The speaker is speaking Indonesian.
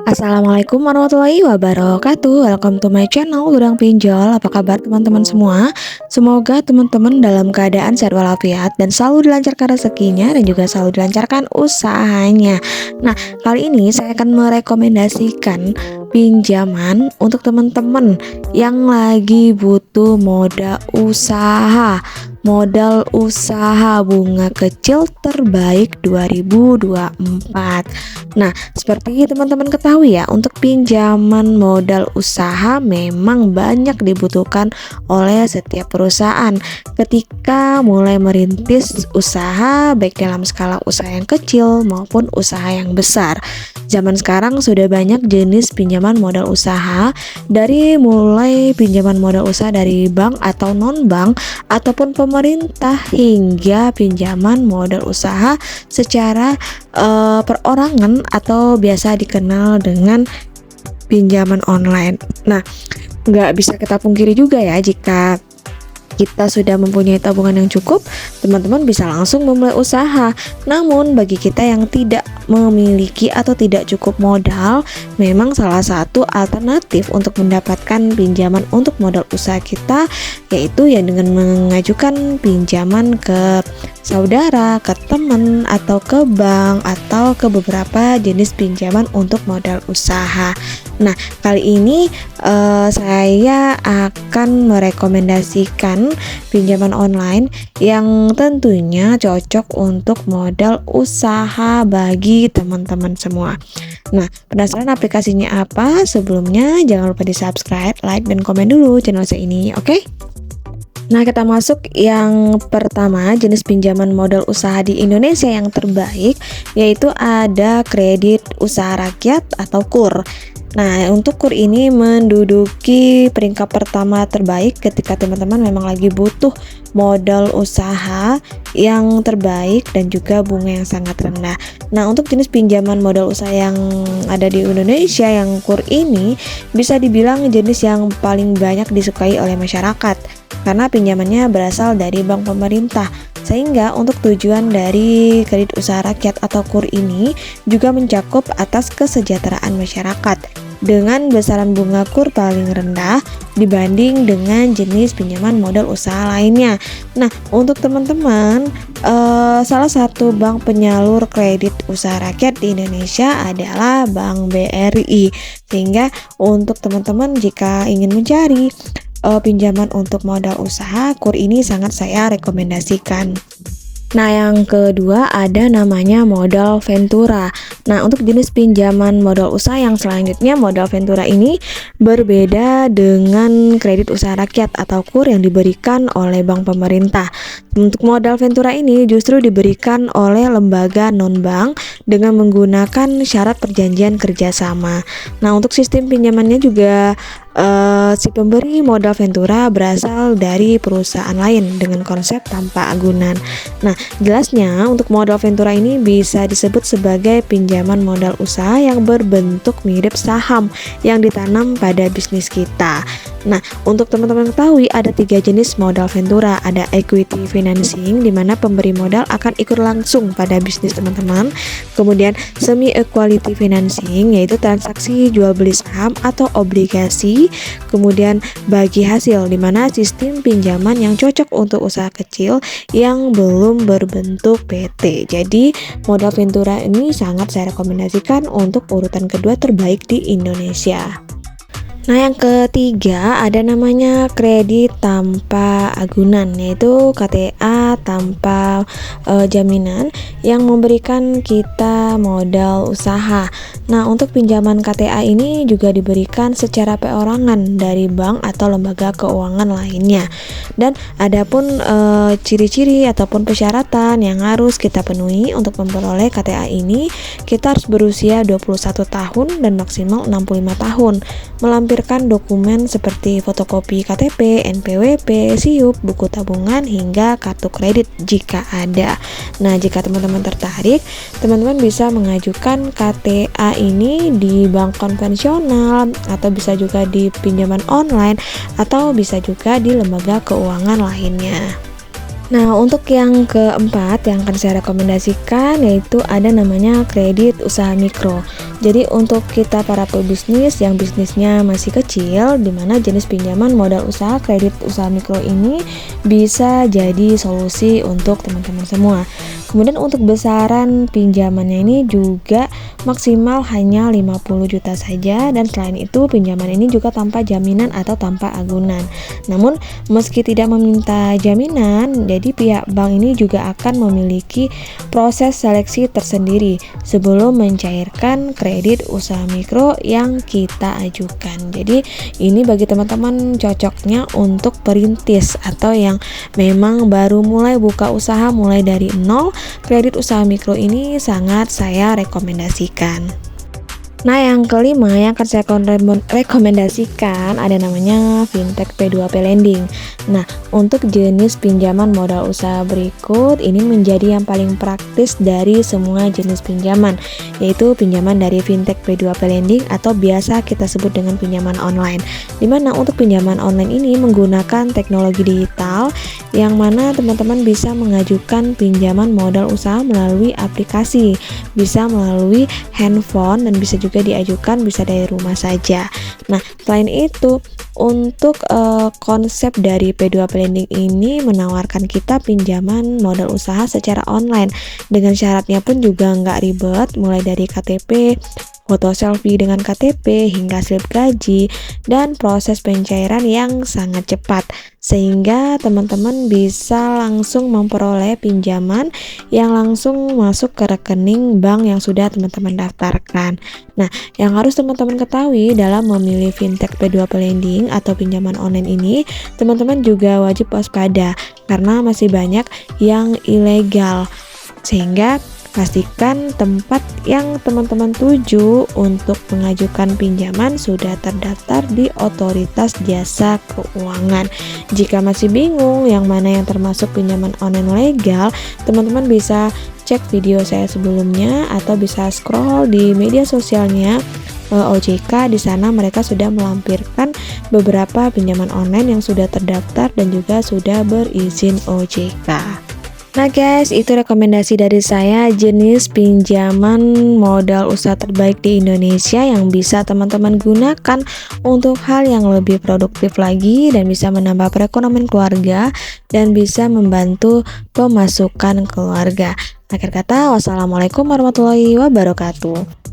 Assalamualaikum warahmatullahi wabarakatuh. Welcome to my channel Gudang Pinjol. Apa kabar teman-teman semua? Semoga teman-teman dalam keadaan sehat walafiat dan selalu dilancarkan rezekinya dan juga selalu dilancarkan usahanya. Nah, kali ini saya akan merekomendasikan pinjaman untuk teman-teman yang lagi butuh modal usaha bunga kecil terbaik 2024. Nah, seperti teman-teman ketahui ya, untuk pinjaman modal usaha memang banyak dibutuhkan oleh setiap perusahaan ketika mulai merintis usaha, baik dalam skala usaha yang kecil maupun usaha yang besar. Zaman sekarang sudah banyak jenis pinjaman modal usaha, dari mulai pinjaman modal usaha dari bank atau non-bank ataupun pemerintah, hingga pinjaman modal usaha secara perorangan atau biasa dikenal dengan pinjaman online. Nah, nggak bisa kita pungkiri juga ya, jika kita sudah mempunyai tabungan yang cukup, teman-teman bisa langsung memulai usaha. Namun bagi kita yang tidak memiliki atau tidak cukup modal, memang salah satu alternatif untuk mendapatkan pinjaman untuk modal usaha kita yaitu ya dengan mengajukan pinjaman ke saudara, ke teman, atau ke bank, atau ke beberapa jenis pinjaman untuk modal usaha. Nah, kali ini saya akan merekomendasikan pinjaman online yang tentunya cocok untuk modal usaha bagi teman-teman semua. Nah, penasaran aplikasinya apa? Sebelumnya jangan lupa di subscribe, like, dan komen dulu channel saya ini, oke? Nah, kita masuk yang pertama, jenis pinjaman modal usaha di Indonesia yang terbaik, yaitu ada kredit usaha rakyat atau KUR. Nah, untuk KUR ini menduduki peringkat pertama terbaik ketika teman-teman memang lagi butuh modal usaha yang terbaik dan juga bunga yang sangat rendah. Nah, untuk jenis pinjaman modal usaha yang ada di Indonesia yang KUR ini bisa dibilang jenis yang paling banyak disukai oleh masyarakat karena pinjamannya berasal dari bank pemerintah. Sehingga untuk tujuan dari kredit usaha rakyat atau KUR ini juga mencakup atas kesejahteraan masyarakat dengan besaran bunga KUR paling rendah dibanding dengan jenis pinjaman modal usaha lainnya. Nah, untuk teman-teman, salah satu bank penyalur kredit usaha rakyat di Indonesia adalah Bank BRI. Sehingga untuk teman-teman jika ingin mencari pinjaman untuk modal usaha, KUR ini sangat saya rekomendasikan. Nah, yang kedua ada namanya modal Ventura. Nah, untuk jenis pinjaman modal usaha yang selanjutnya, modal Ventura ini berbeda dengan kredit usaha rakyat atau KUR yang diberikan oleh bank pemerintah. Untuk modal Ventura ini justru diberikan oleh lembaga non-bank dengan menggunakan syarat perjanjian kerjasama. Nah, untuk sistem pinjamannya juga si pemberi modal Ventura berasal dari perusahaan lain dengan konsep tanpa agunan. Nah, jelasnya untuk modal Ventura ini bisa disebut sebagai pinjaman modal usaha yang berbentuk mirip saham yang ditanam pada bisnis kita. Nah, untuk teman-teman ketahui ada 3 jenis modal Ventura. Ada equity financing, di mana pemberi modal akan ikut langsung pada bisnis teman-teman. Kemudian semi equity financing, yaitu transaksi jual beli saham atau obligasi. Kemudian bagi hasil, di mana sistem pinjaman yang cocok untuk usaha kecil yang belum berbentuk PT. Jadi modal Ventura ini sangat saya rekomendasikan untuk urutan kedua terbaik di Indonesia. Nah, yang ketiga ada namanya kredit tanpa agunan, yaitu KTA tanpa jaminan yang memberikan kita modal usaha. Nah, untuk pinjaman KTA ini juga diberikan secara perorangan dari bank atau lembaga keuangan lainnya. Dan adapun ciri-ciri ataupun persyaratan yang harus kita penuhi untuk memperoleh KTA ini, kita harus berusia 21 tahun dan maksimal 65 tahun, melampirkan melampirkan dokumen seperti fotokopi KTP, NPWP, SIUP, buku tabungan, hingga kartu kredit jika ada. Nah, jika teman-teman tertarik, teman-teman bisa mengajukan KTA ini di bank konvensional, atau bisa juga di pinjaman online, atau bisa juga di lembaga keuangan lainnya. Nah, untuk yang keempat yang akan saya rekomendasikan yaitu ada namanya kredit usaha mikro. Jadi untuk kita para pebisnis yang bisnisnya masih kecil, di mana jenis pinjaman modal usaha kredit usaha mikro ini bisa jadi solusi untuk teman-teman semua. Kemudian untuk besaran pinjamannya ini juga maksimal hanya 50 juta saja, dan selain itu pinjaman ini juga tanpa jaminan atau tanpa agunan. Namun meski tidak meminta jaminan, jadi pihak bank ini juga akan memiliki proses seleksi tersendiri sebelum mencairkan kredit usaha mikro yang kita ajukan. Jadi ini bagi teman-teman cocoknya untuk perintis atau yang memang baru mulai buka usaha mulai dari nol. Kredit usaha mikro ini sangat saya rekomendasikan. Nah, yang kelima yang akan saya rekomendasikan ada namanya Fintech P2P Lending. Nah, untuk jenis pinjaman modal usaha berikut ini menjadi yang paling praktis dari semua jenis pinjaman, yaitu pinjaman dari Fintech P2P Lending atau biasa kita sebut dengan pinjaman online. Dimana untuk pinjaman online ini menggunakan teknologi digital, yang mana teman-teman bisa mengajukan pinjaman modal usaha melalui aplikasi, bisa melalui handphone, dan bisa juga diajukan bisa dari rumah saja. Nah, selain itu untuk konsep dari P2P Lending ini menawarkan kita pinjaman modal usaha secara online dengan syaratnya pun juga nggak ribet, mulai dari KTP, foto selfie dengan KTP, hingga slip gaji, dan proses pencairan yang sangat cepat, sehingga teman-teman bisa langsung memperoleh pinjaman yang langsung masuk ke rekening bank yang sudah teman-teman daftarkan. Nah, yang harus teman-teman ketahui dalam memilih Fintech P2P Lending atau pinjaman online ini, teman-teman juga wajib waspada karena masih banyak yang ilegal, sehingga pastikan tempat yang teman-teman tuju untuk mengajukan pinjaman sudah terdaftar di Otoritas Jasa Keuangan. Jika masih bingung yang mana yang termasuk pinjaman online legal, teman-teman bisa cek video saya sebelumnya atau bisa scroll di media sosialnya OJK. Di sana mereka sudah melampirkan beberapa pinjaman online yang sudah terdaftar dan juga sudah berizin OJK. Nah guys, itu rekomendasi dari saya jenis pinjaman modal usaha terbaik di Indonesia yang bisa teman-teman gunakan untuk hal yang lebih produktif lagi dan bisa menambah perekonomian keluarga dan bisa membantu pemasukan keluarga. Akhir kata, wassalamualaikum warahmatullahi wabarakatuh.